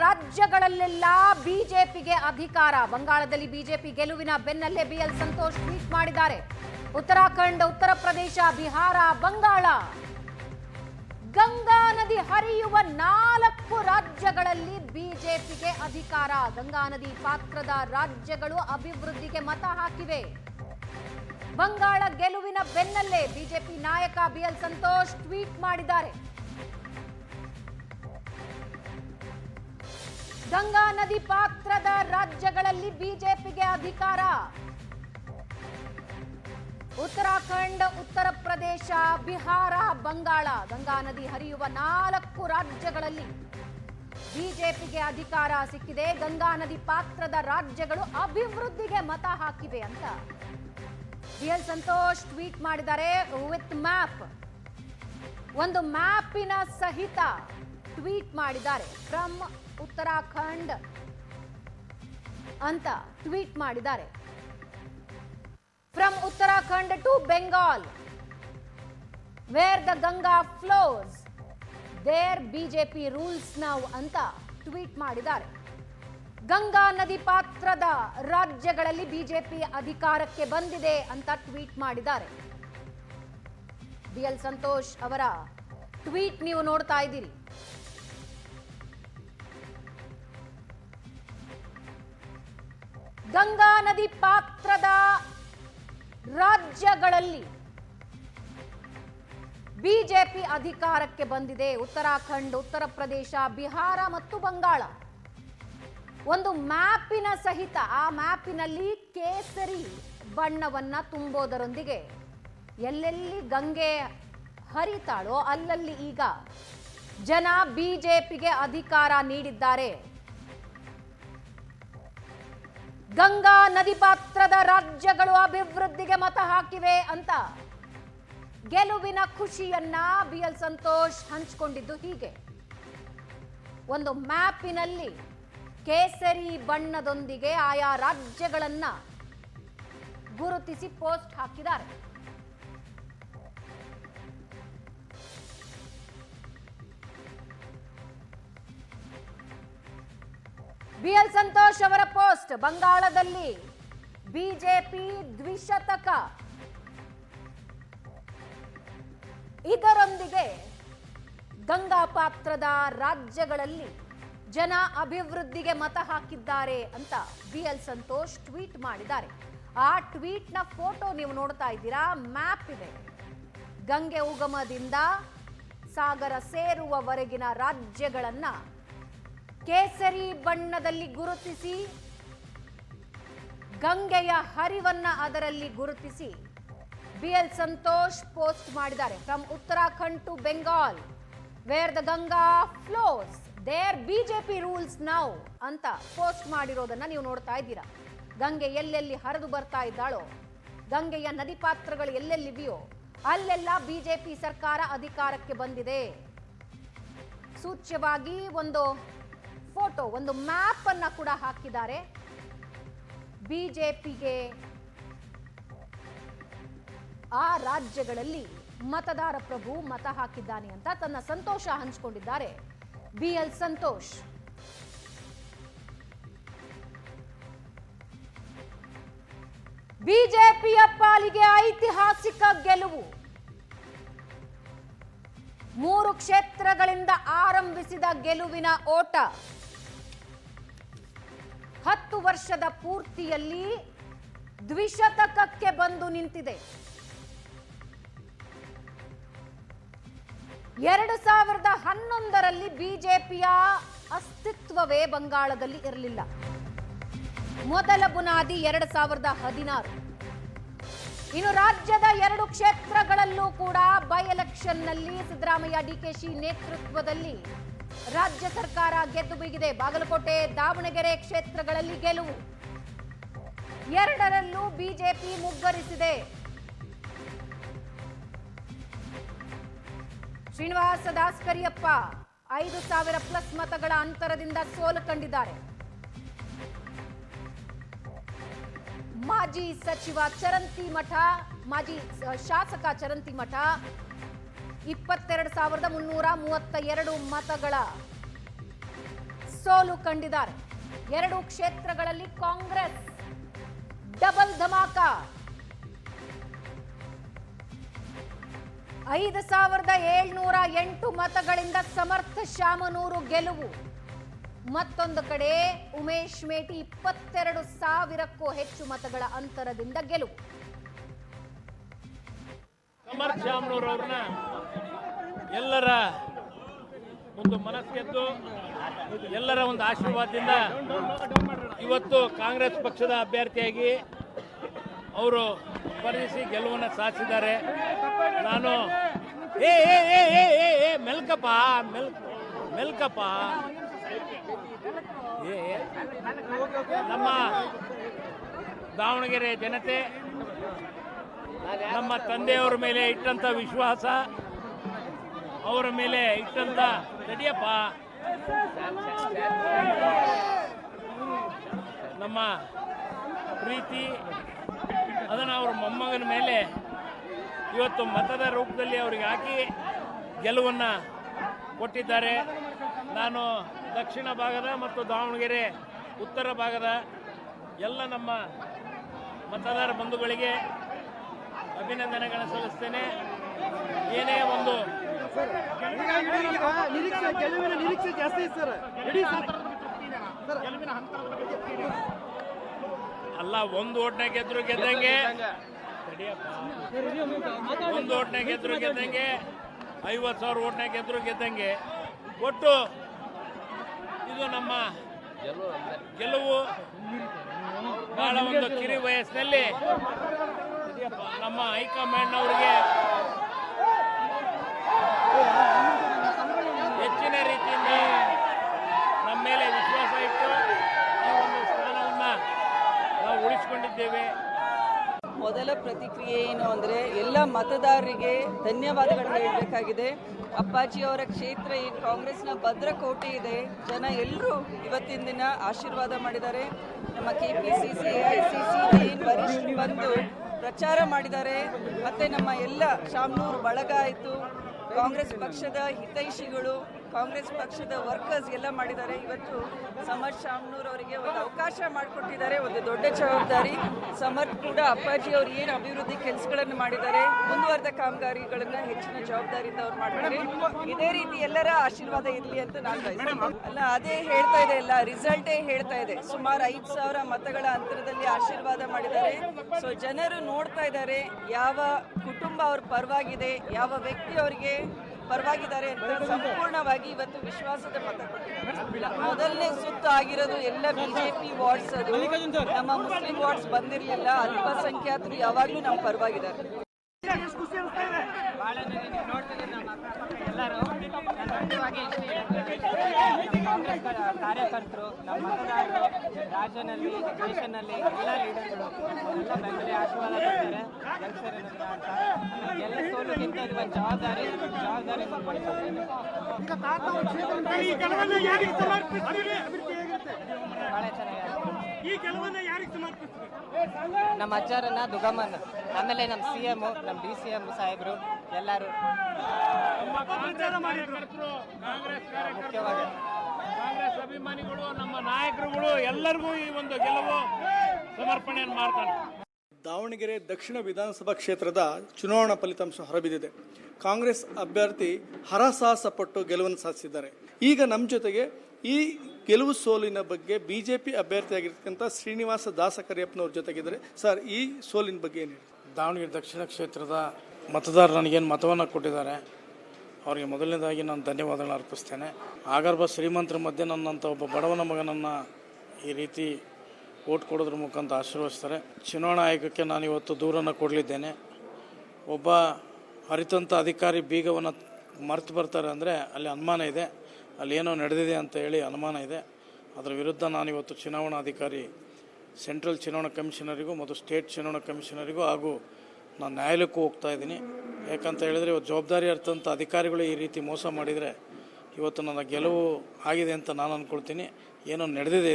ರಾಜ್ಯಗಳಲ್ಲೆಲ್ಲ ಬಿಜೆಪಿಗೆ ಅಧಿಕಾರ. ಬಂಗಾಳದಲ್ಲಿ ಬಿಜೆಪಿ ಗೆಲುವಿನ ಬೆನ್ನಲ್ಲೇ ಬಿಎಲ್ ಸಂತೋಷ್ ಟ್ವೀಟ್ ಮಾಡಿದ್ದಾರೆ. ಉತ್ತರಾಖಂಡ್, ಉತ್ತರ ಪ್ರದೇಶ, ಬಿಹಾರ, ಬಂಗಾಳ, ಗಂಗಾ ನದಿ ಹರಿಯುವ 4 ರಾಜ್ಯಗಳಲ್ಲಿ ಬಿಜೆಪಿಗೆ ಅಧಿಕಾರ. ಗಂಗಾ ನದಿ ಪಾತ್ರದ ರಾಜ್ಯಗಳು ಅಭಿವೃದ್ಧಿಗೆ ಮತ ಹಾಕಿವೆ. ಬಂಗಾಳ ಗೆಲುವಿನ ಬೆನ್ನಲ್ಲೇ ಬಿಜೆಪಿ ನಾಯಕ ಬಿಎಲ್ ಸಂತೋಷ್ ಟ್ವೀಟ್ ಮಾಡಿದ್ದಾರೆ. ಗಂಗಾ ನದಿ ಪಾತ್ರದ ರಾಜ್ಯಗಳಲ್ಲಿ ಬಿಜೆಪಿಗೆ ಅಧಿಕಾರ. ಉತ್ತರಾಖಂಡ್, ಉತ್ತರ ಪ್ರದೇಶ, ಬಿಹಾರ, ಬಂಗಾಳ, ಗಂಗಾ ನದಿ ಹರಿಯುವ 4 ರಾಜ್ಯಗಳಲ್ಲಿ ಬಿಜೆಪಿಗೆ ಅಧಿಕಾರ ಸಿಕ್ಕಿದೆ. ಗಂಗಾ ನದಿ ಪಾತ್ರದ ರಾಜ್ಯಗಳು ಅಭಿವೃದ್ಧಿಗೆ ಮತ ಹಾಕಿವೆ ಅಂತ ಬಿಎಲ್ ಸಂತೋಷ್ ಟ್ವೀಟ್ ಮಾಡಿದ್ದಾರೆ. ವಿತ್ ಮ್ಯಾಪ್, ಒಂದು ಮ್ಯಾಪಿನ ಸಹಿತ ಟ್ವೀಟ್ ಮಾಡಿದ್ದಾರೆ. ಫ್ರಮ್ ಉತ್ತರಾಖಂಡ್ ಅಂತ ಟ್ವೀಟ್ ಮಾಡಿದ್ದಾರೆ. From Uttarakhand to Bengal, where the Ganga flows, there BJP rules now ಅಂತ ಟ್ವೀಟ್ ಮಾಡಿದ್ದಾರೆ. ಗಂಗಾ ನದಿ ಪಾತ್ರದ ರಾಜ್ಯಗಳಲ್ಲಿ ಬಿಜೆಪಿ ಅಧಿಕಾರಕ್ಕೆ ಬಂದಿದೆ ಅಂತ ಟ್ವೀಟ್ ಮಾಡಿದ್ದಾರೆ. ಬಿಎಲ್ ಸಂತೋಷ್ ಅವರ ಟ್ವೀಟ್ ನೀವು ನೋಡ್ತಾ ಇದ್ದೀರಿ. ಗಂಗಾ ನದಿ ಪಾತ್ರದ ರಾಜ್ಯಗಳಲ್ಲಿ ಬಿಜೆಪಿ ಅಧಿಕಾರಕ್ಕೆ ಬಂದಿದೆ. ಉತ್ತರಾಖಂಡ್, ಉತ್ತರ ಪ್ರದೇಶ, ಬಿಹಾರ ಮತ್ತು ಬಂಗಾಳ. ಒಂದು ಮ್ಯಾಪಿನ ಸಹಿತ, ಆ ಮ್ಯಾಪಿನಲ್ಲಿ ಕೇಸರಿ ಬಣ್ಣವನ್ನ ತುಂಬೋದರೊಂದಿಗೆ ಎಲ್ಲೆಲ್ಲಿ ಗಂಗೆ ಹರಿತಾಳೋ ಅಲ್ಲಲ್ಲಿ ಈಗ ಜನ ಬಿಜೆಪಿಗೆ ಅಧಿಕಾರ ನೀಡಿದ್ದಾರೆ. ಗಂಗಾ ನದಿ ಪಾತ್ರದ ರಾಜ್ಯಗಳು ಅಭಿವೃದ್ಧಿಗೆ ಮತ ಹಾಕಿವೆ ಅಂತ ಗೆಲುವಿನ ಖುಷಿಯನ್ನ ಬಿಎಲ್ ಸಂತೋಷ್ ಹಂಚಿಕೊಂಡಿದ್ದು ಹೀಗೆ. ಒಂದು ಮ್ಯಾಪಿನಲ್ಲಿ ಕೇಸರಿ ಬಣ್ಣದೊಂದಿಗೆ ಆಯಾ ರಾಜ್ಯಗಳನ್ನ ಗುರುತಿಸಿ ಪೋಸ್ಟ್ ಹಾಕಿದ್ದಾರೆ. ಬಿಎಲ್ ಸಂತೋಷ್ ಅವರ ಪೋಸ್ಟ್. ಬಂಗಾಳದಲ್ಲಿ ಬಿಜೆಪಿ ದ್ವಿಶತಕ, ಇದರೊಂದಿಗೆ ಗಂಗಾ ಪಾತ್ರದ ರಾಜ್ಯಗಳಲ್ಲಿ ಜನ ಅಭಿವೃದ್ಧಿಗೆ ಮತ ಹಾಕಿದ್ದಾರೆ ಅಂತ ಬಿಎಲ್ ಸಂತೋಷ್ ಟ್ವೀಟ್ ಮಾಡಿದ್ದಾರೆ. ಆ ಟ್ವೀಟ್ ನ ಫೋಟೋ ನೀವು ನೋಡ್ತಾ ಇದ್ದೀರಾ. ಮ್ಯಾಪ್ ಇದೆ. ಗಂಗೆ ಉಗಮದಿಂದ ಸಾಗರ ಸೇರುವವರೆಗಿನ ರಾಜ್ಯಗಳನ್ನ ಕೇಸರಿ ಬಣ್ಣದಲ್ಲಿ ಗುರುತಿಸಿ, ಗಂಗೆಯ ಹರಿವನ್ನ ಅದರಲ್ಲಿ ಗುರುತಿಸಿ ಬಿಎಲ್ ಸಂತೋಷ್ ಪೋಸ್ಟ್ ಮಾಡಿದ್ದಾರೆ. From Uttarakhand to Bengal, where the Ganga flows, there BJP rules now ಅಂತ ಪೋಸ್ಟ್ ಮಾಡಿರೋದನ್ನ ನೀವು ನೋಡ್ತಾ ಇದ್ದೀರಾ. ಗಂಗೆ ಎಲ್ಲೆಲ್ಲಿ ಹರಿದು ಬರ್ತಾ ಇದ್ದಾಳೋ, ಗಂಗೆಯ ನದಿ ಪಾತ್ರಗಳು ಎಲ್ಲೆಲ್ಲಿವೆಯೋ ಅಲ್ಲೆಲ್ಲ ಬಿಜೆಪಿ ಸರ್ಕಾರ ಅಧಿಕಾರಕ್ಕೆ ಬಂದಿದೆ. ಸೂಚ್ಯವಾಗಿ ಒಂದು ಫೋಟೋ, ಒಂದು ಮ್ಯಾಪ್ ಅನ್ನ ಕೂಡ ಹಾಕಿದ್ದಾರೆ. ಬಿಜೆಪಿಗೆ ಆ ರಾಜ್ಯಗಳಲ್ಲಿ ಮತದಾರ ಪ್ರಭು ಮತ ಹಾಕಿದ್ದಾನೆ ಅಂತ ತನ್ನ ಸಂತೋಷ ಹಂಚಿಕೊಂಡಿದ್ದಾರೆ ಬಿಎಲ್ ಸಂತೋಷ್. ಬಿಜೆಪಿಯ ಪಾಲಿಗೆ ಐತಿಹಾಸಿಕ ಗೆಲುವು. 3 ಕ್ಷೇತ್ರಗಳಿಂದ ಆರಂಭಿಸಿದ ಗೆಲುವಿನ ಓಟ 10 ವರ್ಷದ ಪೂರ್ತಿಯಲ್ಲಿ ದ್ವಿಶತಕಕ್ಕೆ ಬಂದು ನಿಂತಿದೆ. 2011ರಲ್ಲಿ ಬಿಜೆಪಿಯ ಅಸ್ತಿತ್ವವೇ ಬಂಗಾಳದಲ್ಲಿ ಇರಲಿಲ್ಲ. ಮೊದಲ ಬುನಾದಿ 2016. ಇನ್ನು ರಾಜ್ಯದ 2 ಕ್ಷೇತ್ರಗಳಲ್ಲೂ ಕೂಡ ಬೈ ಎಲೆಕ್ಷನ್ನಲ್ಲಿ ಸಿದ್ದರಾಮಯ್ಯ, ಡಿಕೆಶಿ ನೇತೃತ್ವದಲ್ಲಿ ರಾಜ್ಯ ಸರ್ಕಾರ ಗೆದ್ದು ಬೀಗಿದೆ. ಬಾಗಲಕೋಟೆ, ದಾವಣಗೆರೆ ಕ್ಷೇತ್ರಗಳಲ್ಲಿ ಗೆಲುವು. 2ರಲ್ಲೂ ಬಿಜೆಪಿ ಮುಗ್ಗರಿಸಿದೆ. ಶ್ರೀನಿವಾಸ ದಾಸ್ ಕರಿಯಪ್ಪ 5,000 ಪ್ಲಸ್ ಮತಗಳ ಅಂತರದಿಂದ ಸೋಲು ಕಂಡಿದ್ದಾರೆ. ಮಾಜಿ ಸಚಿವ ಚರಂತಿಮಠ, ಮಾಜಿ ಶಾಸಕ ಚರಂತಿಮಠ 22,332 ಮತಗಳ ಸೋಲು ಕಂಡಿದ್ದಾರೆ. 2 ಕ್ಷೇತ್ರಗಳಲ್ಲಿ ಕಾಂಗ್ರೆಸ್ ಡಬಲ್ ಧಮಾಕ. 5,708 ಮತಗಳಿಂದ ಸಮರ್ಥ ಶಾಮನೂರು ಗೆಲುವು. ಮತ್ತೊಂದು ಕಡೆ ಉಮೇಶ್ ಮೇಟಿ 22,000ಕ್ಕೂ ಹೆಚ್ಚು ಮತಗಳ ಅಂತರದಿಂದ ಗೆಲುವು. ಸಮರ್ಥ ಶಾಮನೂರು ಅವ್ರನ್ನ ಎಲ್ಲರ ಒಂದು ಮನಸ್ಸೆದ್ದು ಎಲ್ಲರ ಒಂದು ಆಶೀರ್ವಾದದಿಂದ ಇವತ್ತು ಕಾಂಗ್ರೆಸ್ ಪಕ್ಷದ ಅಭ್ಯರ್ಥಿಯಾಗಿ ಅವರು ಸ್ಪರ್ಧಿಸಿ ಗೆಲುವನ್ನು ಸಾಧಿಸಿದ್ದಾರೆ. ನಾನು ಮೆಲ್ಕಪ್ಪ ನಮ್ಮ ದಾವಣಗೆರೆ ಜನತೆ ನಮ್ಮ ತಂದೆಯವರ ಮೇಲೆ ಇಟ್ಟಂತ ವಿಶ್ವಾಸ, ಅವರ ಮೇಲೆ ಇಟ್ಟಂತ ತಡಿಯಪ್ಪ ನಮ್ಮ ಪ್ರೀತಿ, ಅದನ್ನು ಅವರ ಮೊಮ್ಮಗನ ಮೇಲೆ ಇವತ್ತು ಮತದ ರೂಪದಲ್ಲಿ ಅವರಿಗೆ ಹಾಕಿ ಗೆಲುವನ್ನು ಕೊಟ್ಟಿದ್ದಾರೆ. ನಾನು ದಕ್ಷಿಣ ಭಾಗದ ಮತ್ತು ದಾವಣಗೆರೆ ಉತ್ತರ ಭಾಗದ ಎಲ್ಲ ನಮ್ಮ ಮತದಾರ ಬಂಧುಗಳಿಗೆ ಅಭಿನಂದನೆಗಳನ್ನು ಸಲ್ಲಿಸ್ತೇನೆ. ಏನೇ ಒಂದು ನಿರೀಕ್ಷೆ ಜಾಸ್ತಿ ಸರ್, ಅಲ್ಲ, ಒಂದು ಓಟ್ನಾಗ ಗೆದ್ರು ಗೆದ್ದಂಗೆ, ಒಂದು ಓಟ್ನಾಗ ಗೆದ್ರು ಗೆದ್ದಂಗೆ, 50,000 ಓಟ್ನಾಗ ಗೆದ್ರು ಗೆದ್ದಂಗೆ. ಒಟ್ಟು ಇದು ನಮ್ಮ ಗೆಲುವು. ಬಹಳ ಒಂದು ಕಿರಿ ವಯಸ್ಸಿನಲ್ಲಿ ನಮ್ಮ ಹೈಕಮಾಂಡ್ನವರಿಗೆ ಹೆಚ್ಚಿನ ರೀತಿಯಿಂದ ನಮ್ಮ ಮೇಲೆ ವಿಶ್ವಾಸ ಇಟ್ಟು ಈ ಒಂದು ಸ್ಥಾನವನ್ನು ನಾವು ಉಳಿಸಿಕೊಂಡಿದ್ದೇವೆ. ಮೊದಲ ಪ್ರತಿಕ್ರಿಯೆ ಏನು ಅಂದರೆ ಎಲ್ಲ ಮತದಾರರಿಗೆ ಧನ್ಯವಾದಗಳು ಹೇಳಬೇಕಾಗಿದೆ. ಅಪ್ಪಾಜಿಯವರ ಕ್ಷೇತ್ರ ಏನು ಕಾಂಗ್ರೆಸ್ನ ಭದ್ರಕೋಟೆ ಇದೆ, ಜನ ಎಲ್ಲರೂ ಇವತ್ತಿನ ದಿನ ಆಶೀರ್ವಾದ ಮಾಡಿದ್ದಾರೆ. ನಮ್ಮ KPCC AICC ಏನು ವರಿಷ್ಠರು ಬಂದು ಪ್ರಚಾರ ಮಾಡಿದ್ದಾರೆ. ಮತ್ತು ನಮ್ಮ ಎಲ್ಲ ಶಾಮನೂರು ಬಳಗ ಆಯಿತು, ಕಾಂಗ್ರೆಸ್ ಪಕ್ಷದ ಹಿತೈಷಿಗಳು, ಕಾಂಗ್ರೆಸ್ ಪಕ್ಷದ ವರ್ಕರ್ಸ್ ಎಲ್ಲ ಮಾಡಿದ್ದಾರೆ. ಇವತ್ತು ಸಮರ್ಥ್ ಶಾಮನೂರ್ ಅವರಿಗೆ ಒಂದು ಅವಕಾಶ ಮಾಡಿಕೊಟ್ಟಿದ್ದಾರೆ, ಒಂದು ದೊಡ್ಡ ಜವಾಬ್ದಾರಿ. ಸಮರ್ಥ್ ಕೂಡ ಅಪ್ಪಾಜಿ ಅವರು ಏನು ಅಭಿವೃದ್ಧಿ ಕೆಲಸಗಳನ್ನು ಮಾಡಿದ್ದಾರೆ, ಮುಂದುವರೆದ ಕಾಮಗಾರಿಗಳನ್ನು ಹೆಚ್ಚಿನ ಜವಾಬ್ದಾರಿಯಿಂದ ಅವ್ರು ಮಾಡಿದ್ದಾರೆ. ಇದೇ ರೀತಿ ಎಲ್ಲರ ಆಶೀರ್ವಾದ ಇರಲಿ ಅಂತ ನಾನು ಬಯಸ್ತೀನಿ. ಅಲ್ಲ, ಅದೇ ಹೇಳ್ತಾ ಇದೆ, ಎಲ್ಲ ರಿಸಲ್ಟೇ ಹೇಳ್ತಾ ಇದೆ. ಸುಮಾರು 5,000 ಮತಗಳ ಅಂತರದಲ್ಲಿ ಆಶೀರ್ವಾದ ಮಾಡಿದ್ದಾರೆ. ಸೊ ಜನರು ನೋಡ್ತಾ ಇದ್ದಾರೆ ಯಾವ ಕುಟುಂಬ ಅವ್ರ ಪರವಾಗಿದೆ, ಯಾವ ವ್ಯಕ್ತಿ ಅವರಿಗೆ ಪರವಾಗಿದ್ದಾರೆ ಅಂತ ಸಂಪೂರ್ಣವಾಗಿ ಇವತ್ತು ವಿಶ್ವಾಸದ ಮತ ಕೊಟ್ಟಿದ್ದಾರೆ. ಮೊದಲನೇ ಸುತ್ತು ಆಗಿರೋದು ಎಲ್ಲ ಬಿಜೆಪಿ ವಾರ್ಡ್ಸ್, ಅದು ನಮ್ಮ ಮುಸ್ಲಿಂ ವಾರ್ಡ್ಸ್ ಬಂದಿರಲಿಲ್ಲ. ಅಲ್ಪಸಂಖ್ಯಾತರು ಯಾವಾಗಲೂ ನಮ್ಮ ಪರವಾಗಿದ್ದಾರೆ. ಎಲ್ಲರೂ ಕಾಂಗ್ರೆಸ್ ಕಾರ್ಯಕರ್ತರು, ನಮ್ಮ ಮತದಾರರು, ರಾಜ್ಯದಲ್ಲಿ ದೇಶದಲ್ಲಿ ಎಲ್ಲ ಲೀಡರ್ಗಳು ಎಲ್ಲ ಬೆಂಬಲ ಆಶೀರ್ವಾದ ಕೊಡ್ತಾರೆ. ಎಲ್ಲ ಸೋಲುಗಿಂತ ಇದು ಒಂದು ಜವಾಬ್ದಾರಿ ಭಾಳ ಚೆನ್ನಾಗಿದೆ. ನಮ್ಮ ಅಜ್ಜರನ್ನ ದುಗಮನ್, ಆಮೇಲೆ ನಮ್ಮ CM, ನಮ್ಮ DCM ಸಾಹೇಬರು ಎಲ್ಲರೂ ಮುಖ್ಯವಾಗಿ ಕಾಂಗ್ರೆಸ್ ಅಭಿಮಾನಿಗಳು, ನಮ್ಮ ನಾಯಕರುಗಳು ಎಲ್ಲರಿಗೂ ಈ ಒಂದು ಗೆಲುವು ಸಮರ್ಪಣೆಯನ್ನು ಮಾಡ್ತಾರೆ. ದಾವಣಗೆರೆ ದಕ್ಷಿಣ ವಿಧಾನಸಭಾ ಕ್ಷೇತ್ರದ ಚುನಾವಣಾ ಫಲಿತಾಂಶ ಹೊರಬಿದ್ದಿದೆ. ಕಾಂಗ್ರೆಸ್ ಅಭ್ಯರ್ಥಿ ಹರಸಾಹಸ ಪಟ್ಟು ಗೆಲುವನ್ನು ಸಾಧಿಸಿದ್ದಾರೆ. ಈಗ ನಮ್ಮ ಜೊತೆಗೆ ಈ ಗೆಲುವು ಸೋಲಿನ ಬಗ್ಗೆ ಬಿಜೆಪಿ ಅಭ್ಯರ್ಥಿಯಾಗಿರ್ತಕ್ಕಂಥ ಶ್ರೀನಿವಾಸ ದಾಸಕರಿಯಪ್ಪನವ್ರ ಜೊತೆಗಿದ್ದಾರೆ. ಸರ್, ಈ ಸೋಲಿನ ಬಗ್ಗೆ ಏನು ಹೇಳಿ? ದಾವಣಗೆರೆ ದಕ್ಷಿಣ ಕ್ಷೇತ್ರದ ಮತದಾರರು ನನಗೇನು ಮತವನ್ನು ಕೊಟ್ಟಿದ್ದಾರೆ ಅವರಿಗೆ ಮೊದಲನೇದಾಗಿ ನಾನು ಧನ್ಯವಾದಗಳನ್ನು ಅರ್ಪಿಸ್ತೇನೆ. ಆಗರ್ಭ ಶ್ರೀಮಂತರ ಮಧ್ಯೆ ನನ್ನಂಥ ಒಬ್ಬ ಬಡವನ ಮಗನನ್ನು ಈ ರೀತಿ ಓಟ್ ಕೊಡೋದ್ರ ಮುಖಾಂತರ ಆಶೀರ್ವದಿಸ್ತಾರೆ. ಚುನಾವಣಾ ಆಯೋಗಕ್ಕೆ ನಾನು ಇವತ್ತು ದೂರನ್ನು ಕೊಡಲಿದ್ದೇನೆ. ಒಬ್ಬ ಅರಿತಂಥ ಅಧಿಕಾರಿ ಬೀಗವನ್ನು ಮರೆತು ಬರ್ತಾರೆ ಅಂದರೆ ಅಲ್ಲಿ ಅನುಮಾನ ಇದೆ, ಅಲ್ಲಿ ಏನೋ ನಡೆದಿದೆ ಅಂತ ಹೇಳಿ ಅನುಮಾನ ಇದೆ. ಅದರ ವಿರುದ್ಧ ನಾನಿವತ್ತು ಚುನಾವಣಾ ಅಧಿಕಾರಿ ಸೆಂಟ್ರಲ್ ಚುನಾವಣಾ ಕಮಿಷನರಿಗೂ ಮತ್ತು ಸ್ಟೇಟ್ ಚುನಾವಣಾ ಕಮಿಷನರಿಗೂ ಹಾಗೂ ನಾನು ನ್ಯಾಯಾಲಯಕ್ಕೂ ಹೋಗ್ತಾ ಇದ್ದೀನಿ. ಯಾಕಂತ ಹೇಳಿದರೆ ಇವತ್ತು ಜವಾಬ್ದಾರಿ ಅರ್ಥಂಥ ಅಧಿಕಾರಿಗಳು ಈ ರೀತಿ ಮೋಸ ಮಾಡಿದರೆ ಇವತ್ತು ನನ್ನ ಗೆಲುವು ಆಗಿದೆ ಅಂತ ನಾನು ಅಂದ್ಕೊಳ್ತೀನಿ. ಏನೋ ನಡೆದಿದೆ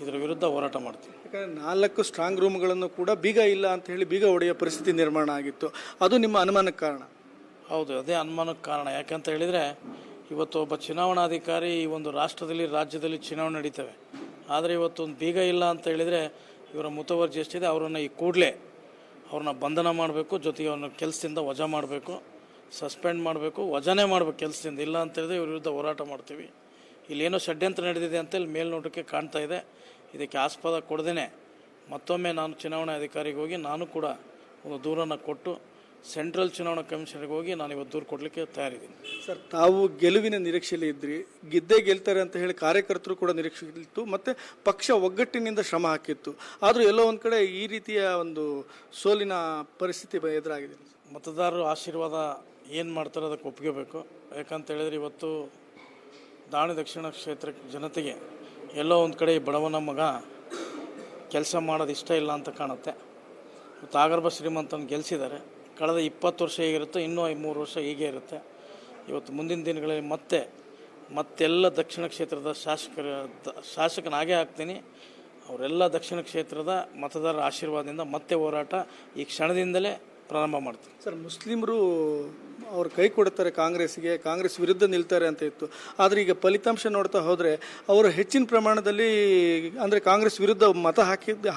ಇದರ ವಿರುದ್ಧ ಹೋರಾಟ ಮಾಡ್ತೀನಿ. ಯಾಕಂದರೆ 4 ಸ್ಟ್ರಾಂಗ್ ರೂಮ್ಗಳನ್ನು ಕೂಡ ಬೀಗ ಇಲ್ಲ ಅಂತ ಹೇಳಿ ಬೀಗ ಹೊಡೆಯೋ ಪರಿಸ್ಥಿತಿ ನಿರ್ಮಾಣ ಆಗಿತ್ತು. ಅದು ನಿಮ್ಮ ಅನುಮಾನಕ್ಕೆ ಕಾರಣ? ಹೌದು, ಅದೇ ಅನುಮಾನಕ್ಕೆ ಕಾರಣ. ಯಾಕಂತ ಹೇಳಿದರೆ ಇವತ್ತು ಒಬ್ಬ ಚುನಾವಣಾಧಿಕಾರಿ ಈ ಒಂದು ರಾಷ್ಟ್ರದಲ್ಲಿ ರಾಜ್ಯದಲ್ಲಿ ಚುನಾವಣೆ ನಡೀತವೆ. ಆದರೆ ಇವತ್ತು ಒಂದು ಬೀಗ ಇಲ್ಲ ಅಂತ ಹೇಳಿದರೆ ಇವರ ಮುತುವರ್ಜಿ ಎಷ್ಟಿದೆ, ಅವರನ್ನು ಈ ಕೂಡಲೇ ಅವ್ರನ್ನ ಬಂಧನ ಮಾಡಬೇಕು, ಜೊತೆಗೆ ಅವ್ರನ್ನ ಕೆಲಸದಿಂದ ವಜಾ ಮಾಡಬೇಕು, ಸಸ್ಪೆಂಡ್ ಮಾಡಬೇಕು, ವಜಾನೇ ಮಾಡಬೇಕು ಕೆಲಸದಿಂದ. ಇಲ್ಲ ಅಂತ ಹೇಳಿದ್ರೆ ಇವ್ರ ವಿರುದ್ಧ ಹೋರಾಟ ಮಾಡ್ತೀವಿ. ಇಲ್ಲೇನೋ ಷಡ್ಯಂತ್ರ ನಡೆದಿದೆ ಅಂತೇಳಿ ಮೇಲ್ನೋಟಕ್ಕೆ ಕಾಣ್ತಾ ಇದೆ. ಇದಕ್ಕೆ ಆಸ್ಪದ ಕೊಡದೇನೆ ಮತ್ತೊಮ್ಮೆ ನಾನು ಚುನಾವಣಾ ಅಧಿಕಾರಿಗೆ ಹೋಗಿ ನಾನು ಕೂಡ ಒಂದು ದೂರನ್ನು ಕೊಟ್ಟು ಸೆಂಟ್ರಲ್ ಚುನಾವಣಾ ಕಮಿಷನರ್ಗೆ ಹೋಗಿ ನಾನು ಇವತ್ತು ದೂರು ಕೊಡಲಿಕ್ಕೆ ತಯಾರಿದ್ದೀನಿ. ಸರ್, ತಾವು ಗೆಲುವಿನ ನಿರೀಕ್ಷೆಯಲ್ಲಿ ಇದ್ರಿ, ಗೆಲ್ತಾರೆ ಅಂತ ಹೇಳಿ ಕಾರ್ಯಕರ್ತರು ಕೂಡ ನಿರೀಕ್ಷೆಯಿತ್ತು, ಮತ್ತು ಪಕ್ಷ ಒಗ್ಗಟ್ಟಿನಿಂದ ಶ್ರಮ ಹಾಕಿತ್ತು. ಆದರೂ ಎಲ್ಲೋ ಒಂದು ಕಡೆ ಈ ರೀತಿಯ ಒಂದು ಸೋಲಿನ ಪರಿಸ್ಥಿತಿ ಎದುರಾಗಿದೆ. ಮತದಾರರು ಆಶೀರ್ವಾದ ಏನು ಮಾಡ್ತಾರೆ ಅದಕ್ಕೆ ಒಪ್ಕೋಬೇಕು. ಯಾಕಂತ ಹೇಳಿದ್ರೆ ಇವತ್ತು ದಾವಣಗೆರೆ ದಕ್ಷಿಣ ಕ್ಷೇತ್ರ ಜನತೆಗೆ ಎಲ್ಲೋ ಒಂದು ಕಡೆ ಈ ಬಡವನ ಮಗ ಕೆಲಸ ಮಾಡೋದು ಇಷ್ಟ ಇಲ್ಲ ಅಂತ ಕಾಣುತ್ತೆ. ಇವತ್ತು ಆಗರ್ಭ ಶ್ರೀಮಂತನ ಗೆಲ್ಲಿಸಿದ್ದಾರೆ. ಕಳೆದ 20 ವರ್ಷ ಹೇಗಿರುತ್ತೆ, ಇನ್ನೂ 3 ವರ್ಷ ಹೀಗೆ ಇರುತ್ತೆ. ಇವತ್ತು ಮುಂದಿನ ದಿನಗಳಲ್ಲಿ ಮತ್ತೆಲ್ಲ ದಕ್ಷಿಣ ಕ್ಷೇತ್ರದ ಶಾಸಕನಾಗೇ ಆಗ್ತೀನಿ. ಅವರೆಲ್ಲ ದಕ್ಷಿಣ ಕ್ಷೇತ್ರದ ಮತದಾರರ ಆಶೀರ್ವಾದದಿಂದ ಮತ್ತೆ ಹೋರಾಟ ಈ ಕ್ಷಣದಿಂದಲೇ ಪ್ರಾರಂಭ ಮಾಡ್ತೀನಿ. ಸರ್, ಮುಸ್ಲಿಮರು ಅವ್ರು ಕೈ ಕೊಡ್ತಾರೆ ಕಾಂಗ್ರೆಸ್ಗೆ, ಕಾಂಗ್ರೆಸ್ ವಿರುದ್ಧ ನಿಲ್ತಾರೆ ಅಂತ ಇತ್ತು. ಆದರೆ ಈಗ ಫಲಿತಾಂಶ ನೋಡ್ತಾ ಹೋದರೆ ಅವರು ಹೆಚ್ಚಿನ ಪ್ರಮಾಣದಲ್ಲಿ ಅಂದರೆ ಕಾಂಗ್ರೆಸ್ ವಿರುದ್ಧ ಮತ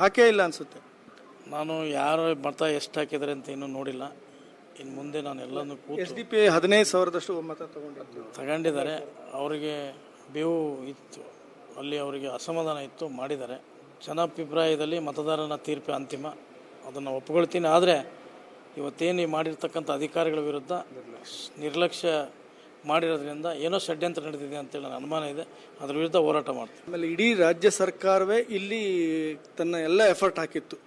ಹಾಕೇ ಇಲ್ಲ ಅನಿಸುತ್ತೆ. ನಾನು ಯಾರು ಮತ ಎಷ್ಟು ಹಾಕಿದ್ದಾರೆ ಅಂತ ಇನ್ನೂ ನೋಡಿಲ್ಲ. ಇನ್ನು ಮುಂದೆ ನಾನು ಎಲ್ಲನೂ SDP 15,000 ಮತ ತಗೊಂಡಿದ್ದಾರೆ. ಅವರಿಗೆ ಬೇವು ಇತ್ತು, ಅಲ್ಲಿ ಅವರಿಗೆ ಅಸಮಾಧಾನ ಇತ್ತು, ಮಾಡಿದ್ದಾರೆ. ಜನಾಭಿಪ್ರಾಯದಲ್ಲಿ ಮತದಾರನ ತೀರ್ಪು ಅಂತಿಮ, ಅದನ್ನು ಒಪ್ಕೊಳ್ತೀನಿ. ಆದರೆ ಇವತ್ತೇನು ಮಾಡಿರ್ತಕ್ಕಂಥ ಅಧಿಕಾರಿಗಳ ವಿರುದ್ಧ ನಿರ್ಲಕ್ಷ್ಯ ಮಾಡಿರೋದ್ರಿಂದ ಏನೋ ಷಡ್ಯಂತ್ರ ನಡೆದಿದೆ ಅಂತೇಳಿ ನನ್ನ ಅನುಮಾನ ಇದೆ. ಅದರ ವಿರುದ್ಧ ಹೋರಾಟ ಮಾಡ್ತೀನಿ. ಆಮೇಲೆ ಇಡೀ ರಾಜ್ಯ ಸರ್ಕಾರವೇ ಇಲ್ಲಿ ತನ್ನ ಎಲ್ಲ ಎಫರ್ಟ್ ಹಾಕಿತ್ತು,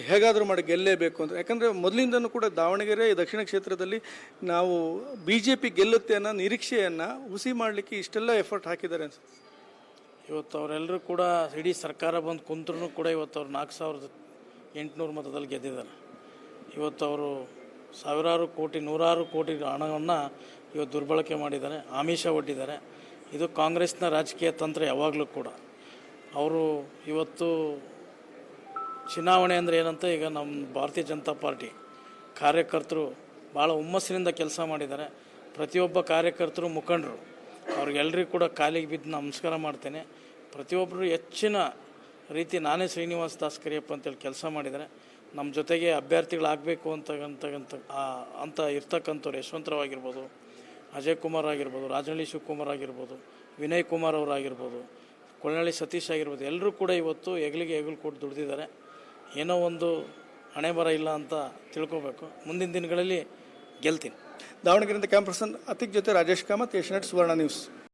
ಹೇಗಾದರೂ ಮಾಡಿ ಗೆಲ್ಲೇಬೇಕು ಅಂತ. ಯಾಕಂದರೆ ಮೊದಲಿಂದನೂ ಕೂಡ ದಾವಣಗೆರೆ ದಕ್ಷಿಣ ಕ್ಷೇತ್ರದಲ್ಲಿ ನಾವು BJP ಗೆಲ್ಲುತ್ತೆ ಅನ್ನೋ ನಿರೀಕ್ಷೆಯನ್ನು ಹುಸಿ ಮಾಡಲಿಕ್ಕೆ ಇಷ್ಟೆಲ್ಲ ಎಫರ್ಟ್ ಹಾಕಿದ್ದಾರೆ ಅನ್ಸುತ್ತೆ. ಇವತ್ತು ಅವರೆಲ್ಲರೂ ಕೂಡ ಇಡೀ ಸರ್ಕಾರ ಬಂದು ಕುಂತ್ರೂ ಕೂಡ ಇವತ್ತು ಅವ್ರು 4,800 ಮತದಲ್ಲಿ ಗೆದ್ದಿದ್ದಾರೆ. ಇವತ್ತು ಅವರು ಸಾವಿರಾರು ಕೋಟಿ, ನೂರಾರು ಕೋಟಿ ಹಣವನ್ನು ಇವತ್ತು ದುರ್ಬಳಕೆ ಮಾಡಿದ್ದಾರೆ, ಆಮಿಷ ಒಡ್ಡಿದ್ದಾರೆ. ಇದು ಕಾಂಗ್ರೆಸ್ನ ರಾಜಕೀಯ ತಂತ್ರ ಯಾವಾಗಲೂ ಕೂಡ. ಅವರು ಇವತ್ತು ಚುನಾವಣೆ ಅಂದರೆ ಏನಂತ ಈಗ ನಮ್ಮ ಭಾರತೀಯ ಜನತಾ ಪಾರ್ಟಿ ಕಾರ್ಯಕರ್ತರು ಭಾಳ ಹುಮ್ಮಸ್ಸಿನಿಂದ ಕೆಲಸ ಮಾಡಿದ್ದಾರೆ. ಪ್ರತಿಯೊಬ್ಬ ಕಾರ್ಯಕರ್ತರು, ಮುಖಂಡರು, ಅವ್ರಿಗೆಲ್ಲರಿಗೂ ಕೂಡ ಕಾಲಿಗೆ ಬಿದ್ದು ನಮಸ್ಕಾರ ಮಾಡ್ತೇನೆ. ಪ್ರತಿಯೊಬ್ಬರು ಹೆಚ್ಚಿನ ರೀತಿ ನಾನೇ ಶ್ರೀನಿವಾಸ ದಾಸ್ ಕರಿಯಪ್ಪ ಅಂತೇಳಿ ಕೆಲಸ ಮಾಡಿದ್ದಾರೆ. ನಮ್ಮ ಜೊತೆಗೆ ಅಭ್ಯರ್ಥಿಗಳಾಗಬೇಕು ಅಂತ ಇರ್ತಕ್ಕಂಥವ್ರು ಯಶವಂತರಾವ್ ಆಗಿರ್ಬೋದು, ಅಜಯ್ ಕುಮಾರ್ ಆಗಿರ್ಬೋದು, ರಾಜನಹಳ್ಳಿ ಶಿವಕುಮಾರ್ ಆಗಿರ್ಬೋದು, ವಿನಯ್ ಕುಮಾರ್ ಅವರಾಗಿರ್ಬೋದು, ಕೊಳನಹಳ್ಳಿ ಸತೀಶ್ ಆಗಿರ್ಬೋದು, ಎಲ್ಲರೂ ಕೂಡ ಇವತ್ತು ಹೆಗಲಿಗೆ ಹೆಗಲು ಕೊಟ್ಟು ದುಡಿದಿದ್ದಾರೆ. ಏನೋ ಒಂದು ಹಣೆ ಬರ ಇಲ್ಲ ಅಂತ ತಿಳ್ಕೊಬೇಕು. ಮುಂದಿನ ದಿನಗಳಲ್ಲಿ ಗೆಲ್ತೀನಿ. ದಾವಣಗೆರೆಯಿಂದ ಕ್ಯಾಮ್ ಪರ್ಸನ್ ಅತಿಕ್ ಜೊತೆ ರಾಜೇಶ್ ಕಾಮತ್, ಏಷ್ಯಾನೆಟ್ ಸುವರ್ಣ ನ್ಯೂಸ್.